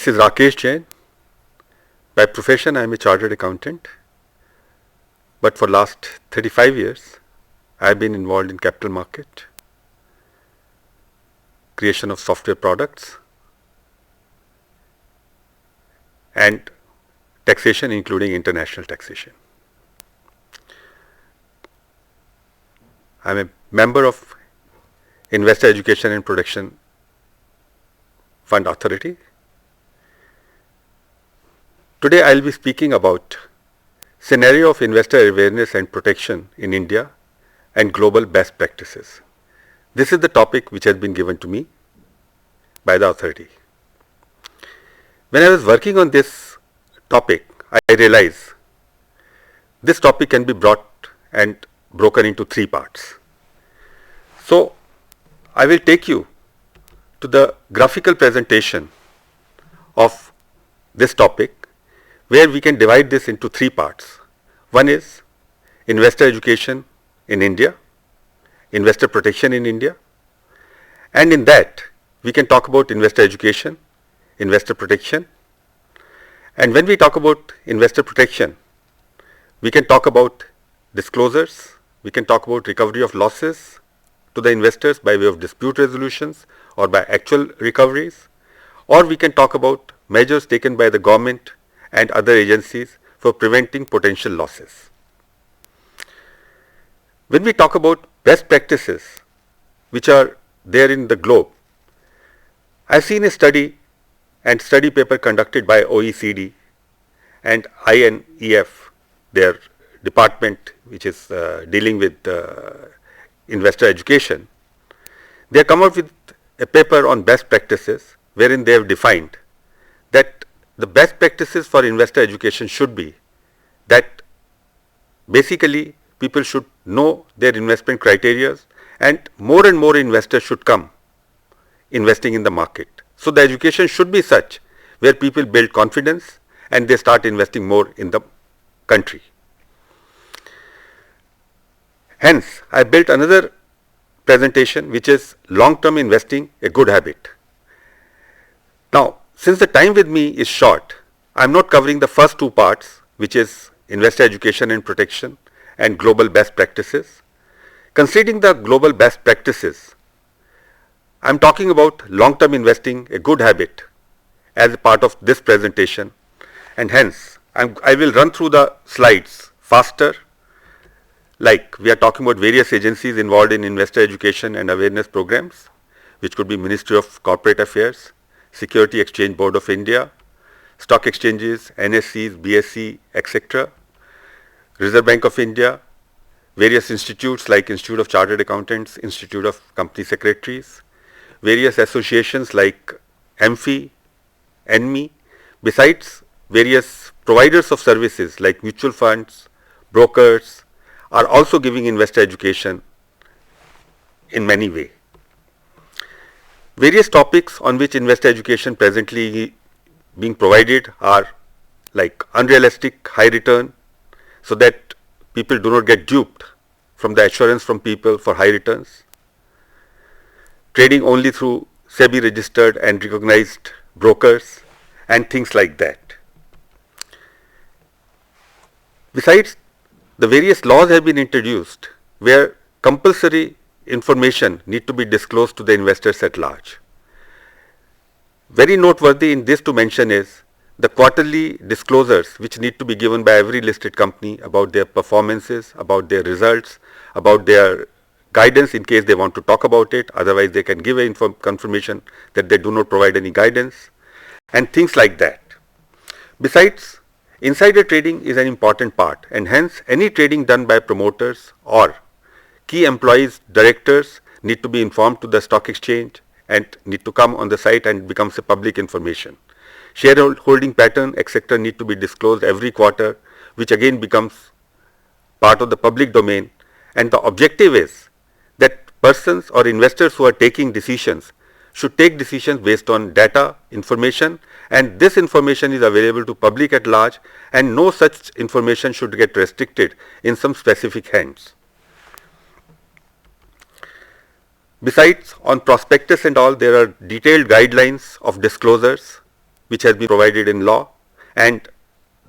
This is Rakesh Jain. By profession, I am a chartered accountant. But for last 35 years, I have been involved in capital market, creation of software products, and taxation, including international taxation. I am a member of Investor Education and Protection Fund Authority. Today I will be speaking about scenario of investor awareness and protection in India and global best practices. This is the topic which has been given to me by the authority. When I was working on this topic, I realized this topic can be brought and broken into three parts. So I will take you to the graphical presentation of this topic, where we can divide this into three parts. One is investor education in India, investor protection in India, and in that we can talk about investor education, investor protection, and when we talk about investor protection, we can talk about disclosures, we can talk about recovery of losses to the investors by way of dispute resolutions or by actual recoveries, or we can talk about measures taken by the government and other agencies for preventing potential losses. When we talk about best practices which are there in the globe, I have seen a study and study paper conducted by OECD and INEF, their department which is dealing with investor education. They have come up with a paper on best practices wherein they have defined that the best practices for investor education should be that basically people should know their investment criteria and more investors should come investing in the market. So the education should be such where people build confidence and they start investing more in the country. Hence, I built another presentation which is long-term investing, a good habit. Now, since the time with me is short, I am not covering the first two parts, which is investor education and protection and global best practices. Considering the global best practices, I am talking about long-term investing, a good habit, as a part of this presentation, and hence I will run through the slides faster. Like we are talking about various agencies involved in investor education and awareness programs, which could be Ministry of Corporate Affairs, Security Exchange Board of India, stock exchanges, NSEs, BSE, etc., Reserve Bank of India, various institutes like Institute of Chartered Accountants, Institute of Company Secretaries, various associations like AMFI, ENMI, besides various providers of services like mutual funds, brokers, are also giving investor education in many ways. Various topics on which investor education presently being provided are like unrealistic high return, so that people do not get duped from the assurance from people for high returns, trading only through SEBI registered and recognized brokers, and things like that. Besides, the various laws have been introduced where compulsory information need to be disclosed to the investors at large. Very noteworthy in this to mention is the quarterly disclosures which need to be given by every listed company about their performances, about their results, about their guidance in case they want to talk about it, otherwise they can give a confirmation that they do not provide any guidance, and things like that. Besides, insider trading is an important part, and hence any trading done by promoters or key employees, directors need to be informed to the stock exchange and need to come on the site and becomes a public information. Shareholding pattern, etc. need to be disclosed every quarter, which again becomes part of the public domain, and the objective is that persons or investors who are taking decisions should take decisions based on data, information, and this information is available to public at large, and no such information should get restricted in some specific hands. Besides, on prospectus and all, there are detailed guidelines of disclosures which has been provided in law, and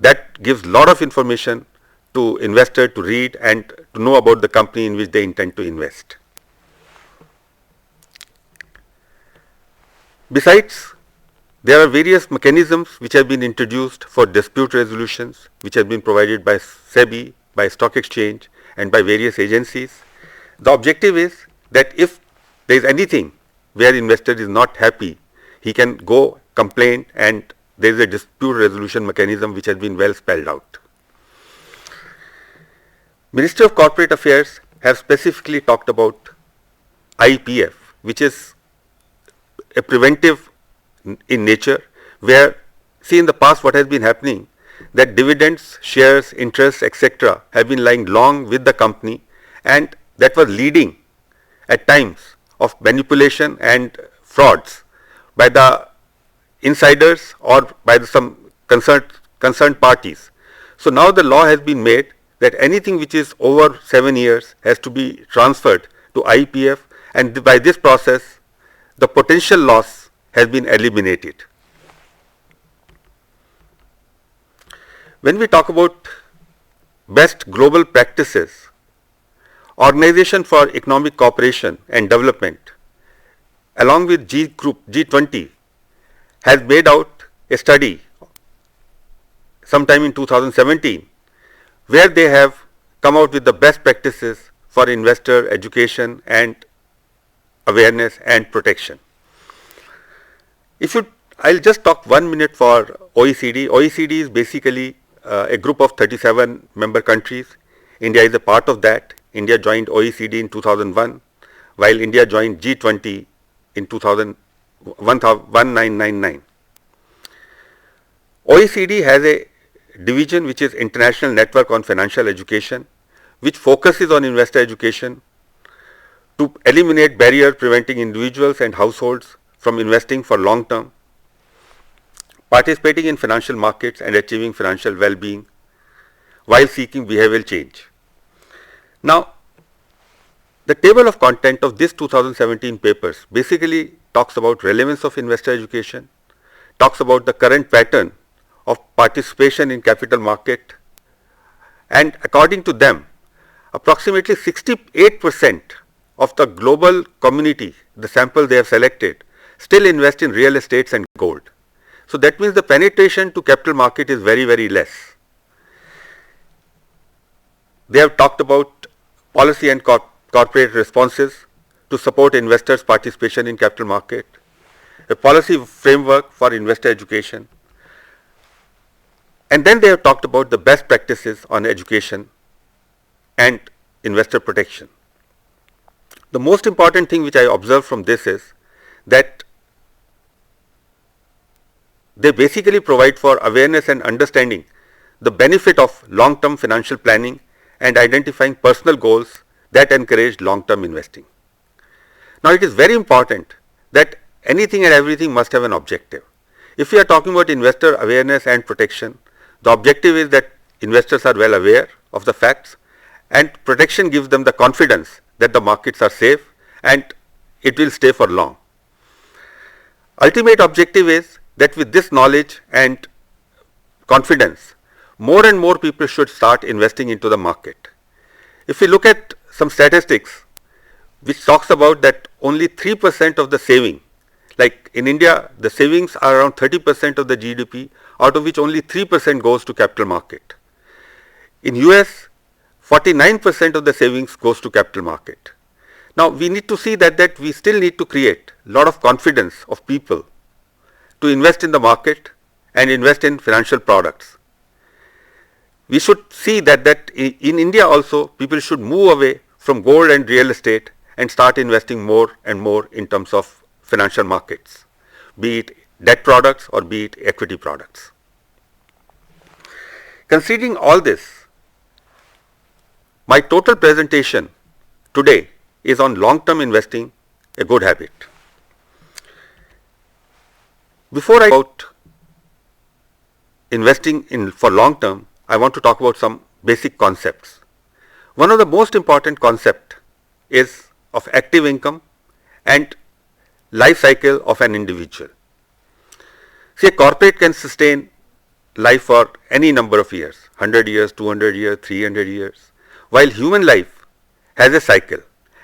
that gives a lot of information to investor to read and to know about the company in which they intend to invest. Besides, there are various mechanisms which have been introduced for dispute resolutions, which have been provided by SEBI, by stock exchange, and by various agencies. The objective is that if there is anything where investor is not happy, he can go complain, and there is a dispute resolution mechanism which has been well spelled out. Ministry of Corporate Affairs have specifically talked about IPF, which is a preventive in nature, where, see, in the past what has been happening, that dividends, shares, interests, etc. have been lying long with the company, and that was leading at times of manipulation and frauds by the insiders or by some concerned parties. So now the law has been made that anything which is over 7 years has to be transferred to IPF, and by this process the potential loss has been eliminated. When we talk about best global practices, Organization for Economic Cooperation and Development along with G20 has made out a study sometime in 2017 where they have come out with the best practices for investor education and awareness and protection. I'll just talk 1 minute for OECD. OECD is basically a group of 37 member countries. India is a part of that. India joined OECD in 2001, while India joined G20 in 1999. OECD has a division which is International Network on Financial Education, which focuses on investor education to eliminate barriers preventing individuals and households from investing for long term, participating in financial markets and achieving financial well-being while seeking behavioral change. Now, the table of content of this 2017 papers basically talks about relevance of investor education, talks about the current pattern of participation in capital market, and according to them, approximately 68% of the global community, the sample they have selected, still invest in real estates and gold. So that means the penetration to capital market is very, very less. They have talked about policy and corporate responses to support investors' participation in capital market, a policy framework for investor education, and then they have talked about the best practices on education and investor protection. The most important thing which I observe from this is that they basically provide for awareness and understanding the benefit of long-term financial planning and identifying personal goals that encourage long-term investing. Now, it is very important that anything and everything must have an objective. If we are talking about investor awareness and protection, the objective is that investors are well aware of the facts, and protection gives them the confidence that the markets are safe and it will stay for long. Ultimate objective is that with this knowledge and confidence, more and more people should start investing into the market. If we look at some statistics which talks about that only 3% of the saving, like in India, the savings are around 30% of the GDP, out of which only 3% goes to capital market. In US, 49% of the savings goes to capital market. Now, we need to see that we still need to create a lot of confidence of people to invest in the market and invest in financial products. We should see that in India also, people should move away from gold and real estate and start investing more and more in terms of financial markets, be it debt products or be it equity products. Considering all this, my total presentation today is on long-term investing, a good habit. Before I talk about investing for long term, I want to talk about some basic concepts. One of the most important concepts is of active income and life cycle of an individual. See, a corporate can sustain life for any number of years, 100 years, 200 years, 300 years, while human life has a cycle.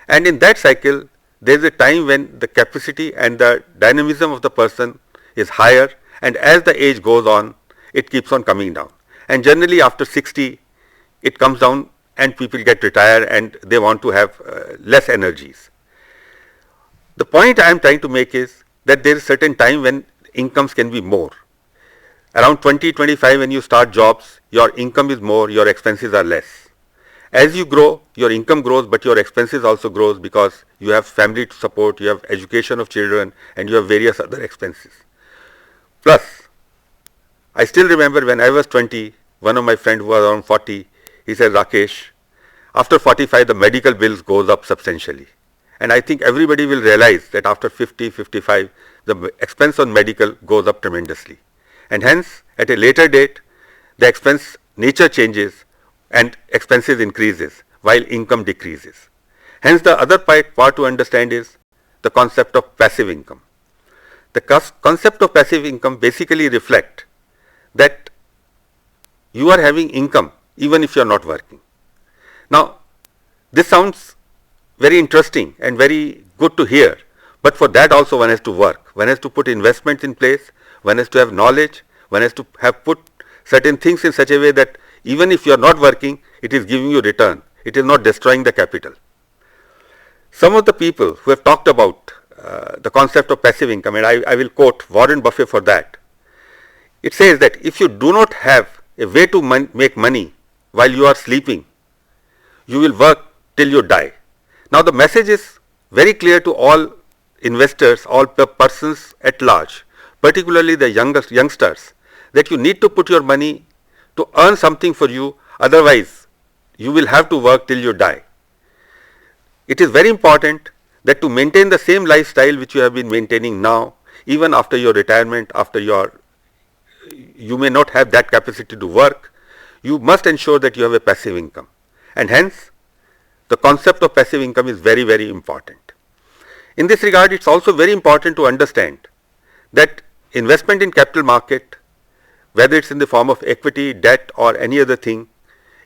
And in that cycle, there is a time when the capacity and the dynamism of the person is higher, and as the age goes on, it keeps on coming down. And generally after 60, it comes down and people get retired and they want to have less energies. The point I am trying to make is that there is certain time when incomes can be more. Around 20, 25 when you start jobs, your income is more, your expenses are less. As you grow, your income grows, but your expenses also grows because you have family to support, you have education of children, and you have various other expenses. Plus, I still remember when I was 20, one of my friends who was around 40, he said, Rakesh, after 45 the medical bills goes up substantially. And I think everybody will realize that after 50, 55, the expense on medical goes up tremendously. And hence, at a later date, the expense nature changes and expenses increases while income decreases. Hence, the other part to understand is the concept of passive income. The concept of passive income basically reflect that you are having income even if you are not working. Now, this sounds very interesting and very good to hear, but for that also one has to work. One has to put investments in place, one has to have knowledge, one has to have put certain things in such a way that even if you are not working, it is giving you return. It is not destroying the capital. Some of the people who have talked about the concept of passive income, and I will quote Warren Buffett for that. It says that if you do not have a way to make money while you are sleeping, you will work till you die. Now the message is very clear to all investors, all the persons at large, particularly the youngsters, that you need to put your money to earn something for you, otherwise you will have to work till you die. It is very important that to maintain the same lifestyle which you have been maintaining now, even after your retirement, you may not have that capacity to work, you must ensure that you have a passive income. And hence, the concept of passive income is very, very important. In this regard, it's also very important to understand that investment in capital market, whether it's in the form of equity, debt or any other thing,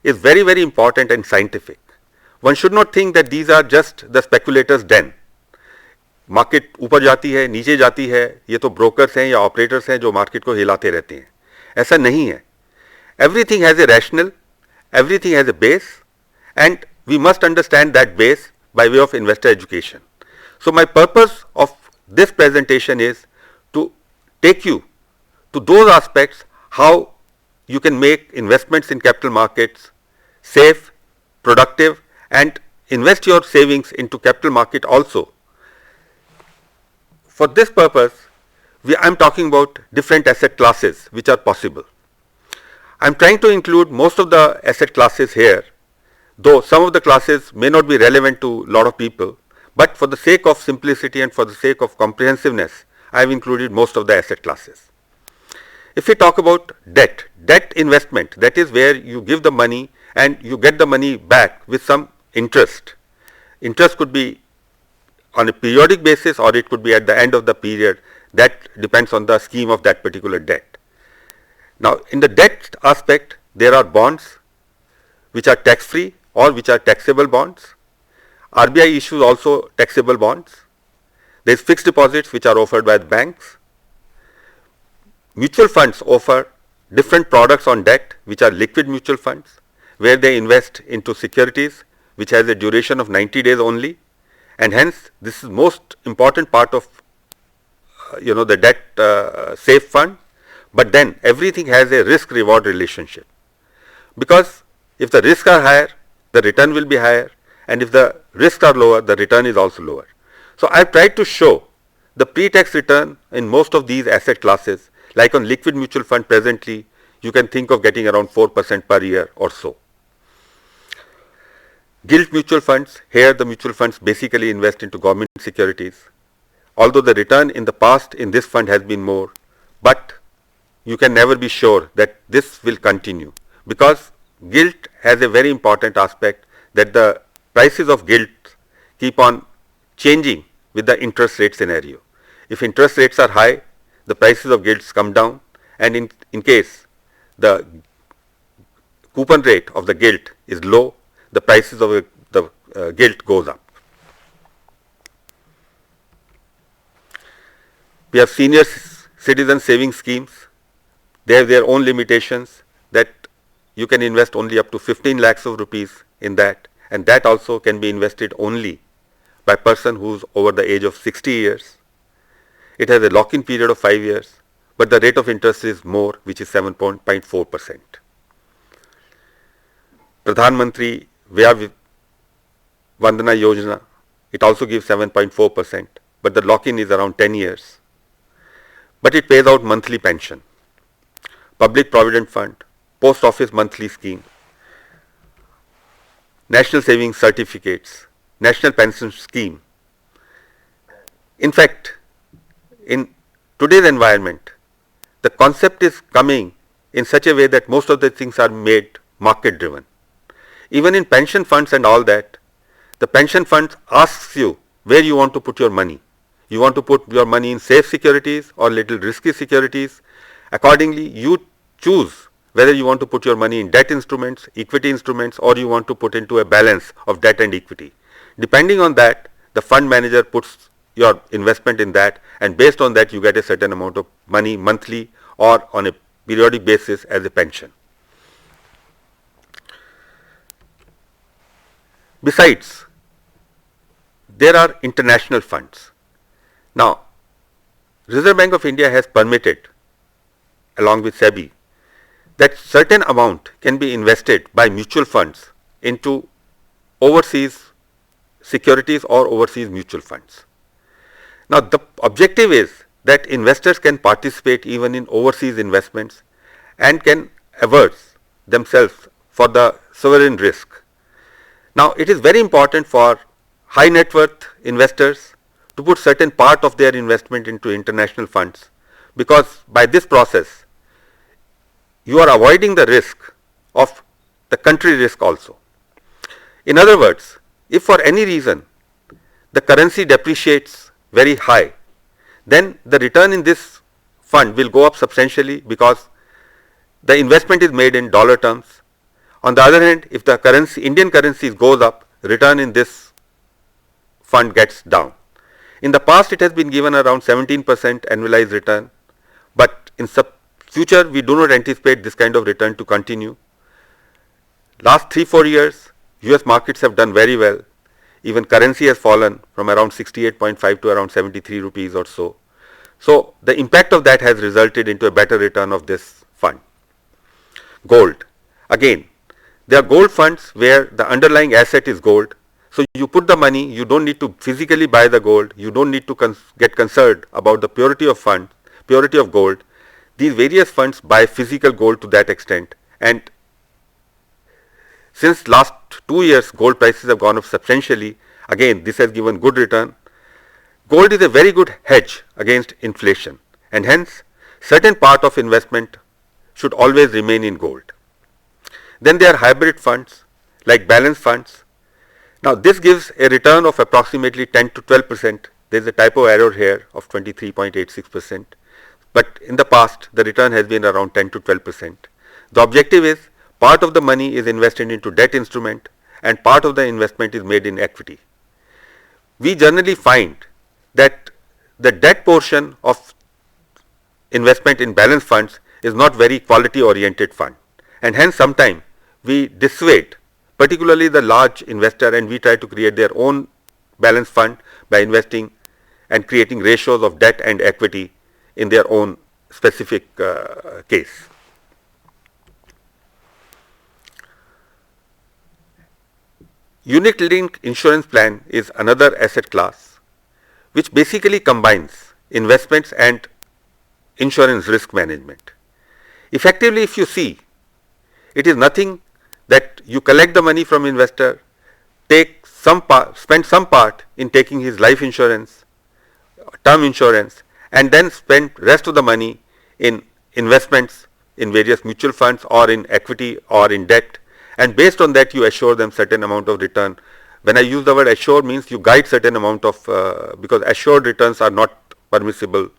is very, very important and scientific. One should not think that these are just the speculators' den. Market ऊपर जाती है, नीचे जाती है, ये तो brokers हैं या ऑपरेटर्स हैं जो मार्केट को हिलाते रहते हैं. ऐसा नहीं है. Everything has a rational, everything has a base, and we must understand that base by way of investor education. So my purpose of this presentation is to take you to those aspects how you can make investments in capital markets safe, productive, and invest your savings into capital market also. For this purpose, I am talking about different asset classes which are possible. I am trying to include most of the asset classes here, though some of the classes may not be relevant to a lot of people, but for the sake of simplicity and for the sake of comprehensiveness, I have included most of the asset classes. If we talk about debt investment, that is where you give the money and you get the money back with some interest. Interest could be on a periodic basis or it could be at the end of the period. That depends on the scheme of that particular debt. Now, in the debt aspect, there are bonds which are tax free or which are taxable bonds. RBI issues also taxable bonds. There is fixed deposits which are offered by the banks. Mutual funds offer different products on debt which are liquid mutual funds, where they invest into securities which has a duration of 90 days only, and hence this is most important part of the debt safe fund. But then everything has a risk reward relationship, because if the risks are higher, the return will be higher, and if the risks are lower, the return is also lower. So I have tried to show the pre-tax return in most of these asset classes. Like on liquid mutual fund presently, you can think of getting around 4% per year or so. Gilt mutual funds, here the mutual funds basically invest into government securities. Although the return in the past in this fund has been more, but you can never be sure that this will continue, because gilt has a very important aspect that the prices of gilt keep on changing with the interest rate scenario. If interest rates are high, the prices of gilts come down, and in case the coupon rate of the gilt is low, the prices of the gilt goes up. We have senior citizen saving schemes. They have their own limitations, that you can invest only up to 15 lakhs of rupees in that, and that also can be invested only by a person who is over the age of 60 years. It has a lock-in period of 5 years, but the rate of interest is more, which is 7.4%. Pradhan Mantri Vya Vandana Yojana, it also gives 7.4%, but the lock-in is around 10 years. But it pays out monthly pension. Public Provident Fund, Post Office monthly scheme, National Savings Certificates, National Pension Scheme. In fact, in today's environment, the concept is coming in such a way that most of the things are made market driven. Even in pension funds and all that, the pension fund asks you where you want to put your money. You want to put your money in safe securities or little risky securities. Accordingly, you choose whether you want to put your money in debt instruments, equity instruments, or you want to put into a balance of debt and equity. Depending on that, the fund manager puts your investment in that, and based on that you get a certain amount of money monthly or on a periodic basis as a pension. Besides, there are international funds. Now, Reserve Bank of India has permitted, along with SEBI, that certain amount can be invested by mutual funds into overseas securities or overseas mutual funds. Now, the objective is that investors can participate even in overseas investments and can averse themselves for the sovereign risk. Now, it is very important for high net worth investors to put certain part of their investment into international funds, because by this process you are avoiding the risk of the country risk also. In other words, if for any reason the currency depreciates very high, then the return in this fund will go up substantially because the investment is made in dollar terms. On the other hand, if the currency, Indian currency goes up, return in this fund gets down. In the past, it has been given around 17% annualized return, but in future we do not anticipate this kind of return to continue. Last 3-4 years, US markets have done very well. Even currency has fallen from around 68.5 to around 73 rupees or so. So the impact of that has resulted into a better return of this fund. Gold. Again, there are gold funds where the underlying asset is gold. So you put the money, you don't need to physically buy the gold, you don't need to get concerned about the purity of fund, purity of gold. These various funds buy physical gold to that extent, and since last 2 years gold prices have gone up substantially. Again, this has given good return. Gold is a very good hedge against inflation, and hence certain part of investment should always remain in gold. Then there are hybrid funds like balance funds. Now this gives a return of approximately 10 to 12%. There is a typo error here of 23.86%, but in the past the return has been around 10 to 12%. The objective is part of the money is invested into debt instrument and part of the investment is made in equity. We generally find that the debt portion of investment in balance funds is not very quality oriented fund, and hence sometimes we dissuade particularly the large investor, and we try to create their own balance fund by investing and creating ratios of debt and equity in their own specific case. Unit linked insurance plan is another asset class which basically combines investments and insurance risk management. Effectively, if you see, it is nothing that you collect the money from investor, take some part, spend some part in taking his life insurance, term insurance, and then spend rest of the money in investments in various mutual funds or in equity or in debt, and based on that you assure them certain amount of return. When I use the word assure, means you guide certain amount of because assured returns are not permissible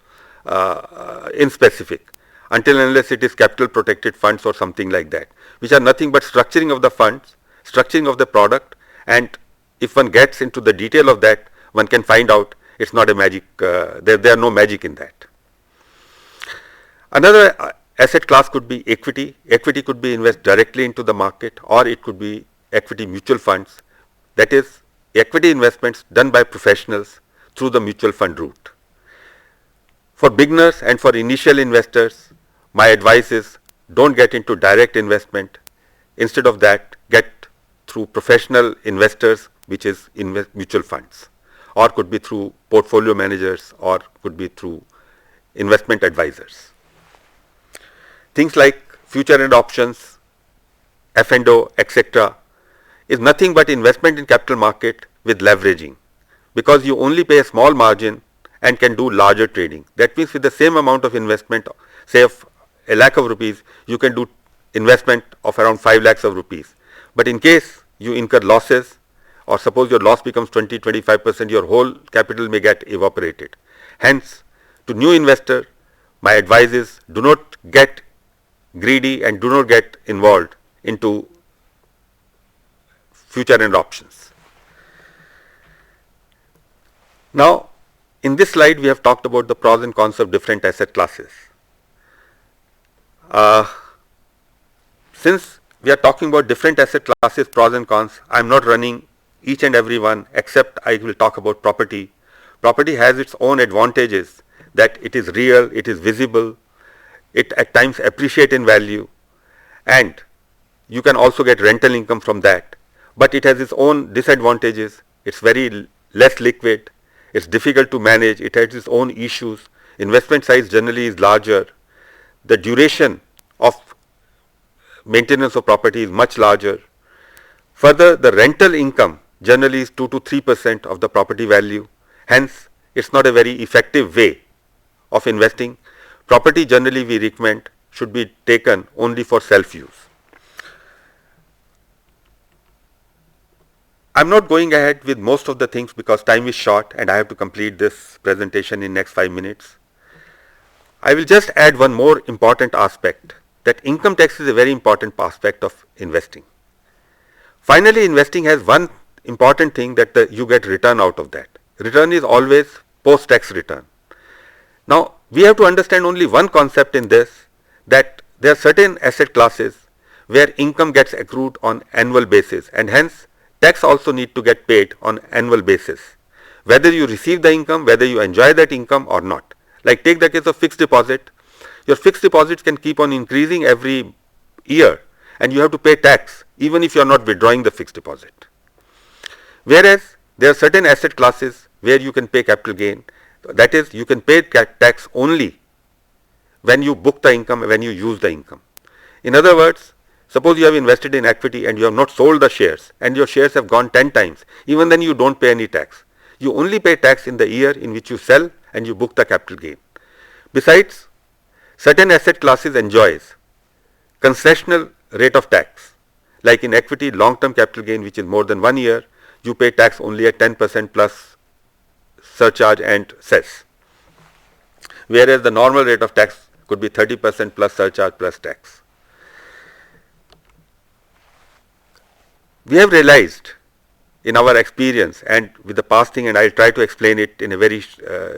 in specific, until and unless it is capital protected funds or something like that, which are nothing but structuring of the funds, structuring of the product, and if one gets into the detail of that, one can find out it's not a magic, there are no magic in that. Another asset class could be equity. Equity could be invested directly into the market, or it could be equity mutual funds, that is equity investments done by professionals through the mutual fund route. For beginners and for initial investors, my advice is don't get into direct investment. Instead of that, get through professional investors, which is mutual funds, or could be through portfolio managers, or could be through investment advisors. Things like future end options, F&O, etc. is nothing but investment in capital market with leveraging, because you only pay a small margin and can do larger trading. That means with the same amount of investment, say of a lakh of rupees, you can do investment of around 5 lakhs of rupees. But in case you incur losses, or suppose your loss becomes 20-25%, your whole capital may get evaporated. Hence, to new investor, my advice is do not get greedy and do not get involved into future end options. Now, in this slide, we have talked about the pros and cons of different asset classes. Since we are talking about different asset classes, pros and cons, I am not running each and every one, except I will talk about property. Property has its own advantages, that it is real, it is visible, it at times appreciate in value, and you can also get rental income from that. But it has its own disadvantages. It's very less liquid, it's difficult to manage, it has its own issues. Investment size generally is larger. The duration of maintenance of property is much larger. Further, the rental income generally is 2 to 3% of the property value. Hence, it's not a very effective way of investing. Property generally we recommend should be taken only for self-use. I'm not going ahead with most of the things because time is short and I have to complete this presentation in next 5 minutes. I will just add one more important aspect, that income tax is a very important aspect of investing. Finally, investing has one important thing, that you get return out of that. Return is always post-tax return. Now, we have to understand only one concept in this, that there are certain asset classes where income gets accrued on annual basis, and hence tax also need to get paid on annual basis, whether you receive the income, whether you enjoy that income or not. Like take the case of fixed deposit. Your fixed deposits can keep on increasing every year and you have to pay tax even if you are not withdrawing the fixed deposit. Whereas there are certain asset classes where you can pay capital gain, that is you can pay tax only when you book the income, when you use the income. In other words, suppose you have invested in equity and you have not sold the shares and your shares have gone 10 times, even then you don't pay any tax. You only pay tax in the year in which you sell and you book the capital gain. Besides, certain asset classes enjoys concessional rate of tax. Like in equity, long-term capital gain which is more than 1 year, you pay tax only at 10% plus surcharge and cess. Whereas the normal rate of tax could be 30% plus surcharge plus tax. We have realized in our experience and with the past thing, and I will try to explain it in a very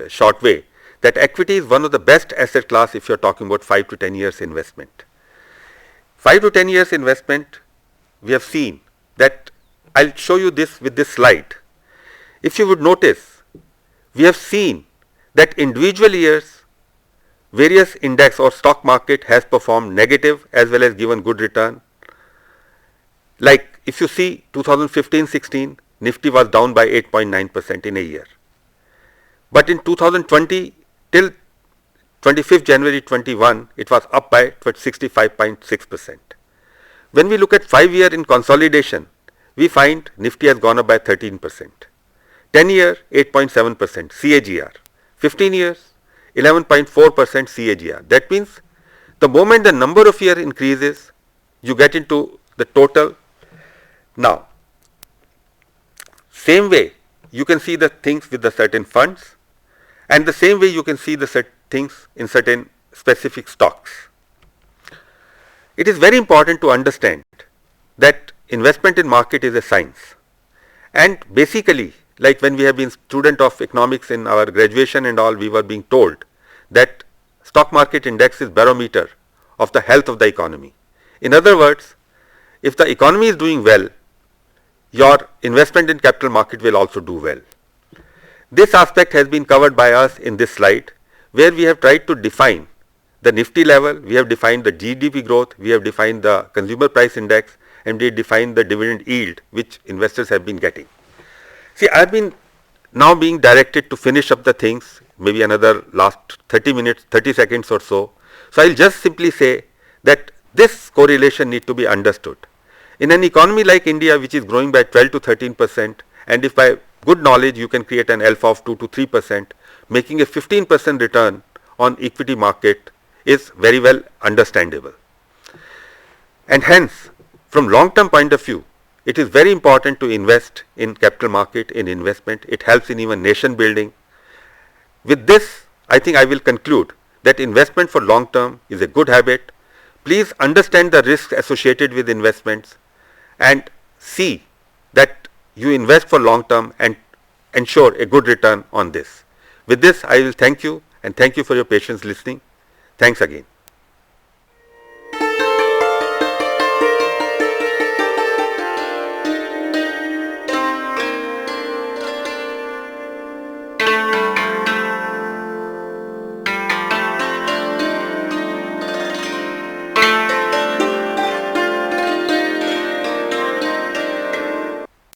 short way, that equity is one of the best asset class if you are talking about 5 to 10 years investment. 5 to 10 years investment, we have seen that, I will show you this with this slide. If you would notice, we have seen that individual years, various index or stock market has performed negative as well as given good return. Like if you see 2015-16, Nifty was down by 8.9% in a year. But in 2020 till 25th January 21, it was up by 65.6%. When we look at 5 year in consolidation, we find Nifty has gone up by 13%. 10 year 8.7% CAGR. 15 years 11.4% CAGR. That means the moment the number of year increases, you get into the total. Now, same way you can see the things with the certain funds, and the same way you can see the things in certain specific stocks. It is very important to understand that investment in market is a science, and basically, like when we have been student of economics in our graduation and all, we were being told that stock market index is barometer of the health of the economy. In other words, if the economy is doing well, your investment in capital market will also do well. This aspect has been covered by us in this slide, where we have tried to define the Nifty level, we have defined the GDP growth, we have defined the consumer price index, and we have defined the dividend yield which investors have been getting. See, I have been now being directed to finish up the things, maybe another last 30 minutes, 30 seconds or so. So I will just simply say that this correlation need to be understood. In an economy like India, which is growing by 12 to 13%, and if by good knowledge you can create an alpha of 2 to 3%, making a 15% return on equity market is very well understandable. And hence, from long term point of view, it is very important to invest in capital market, in investment. It helps in even nation building. With this, I think I will conclude that investment for long term is a good habit. Please understand the risks associated with investments and see that you invest for long term and ensure a good return on this. With this, I will thank you and thank you for your patience listening. Thanks again.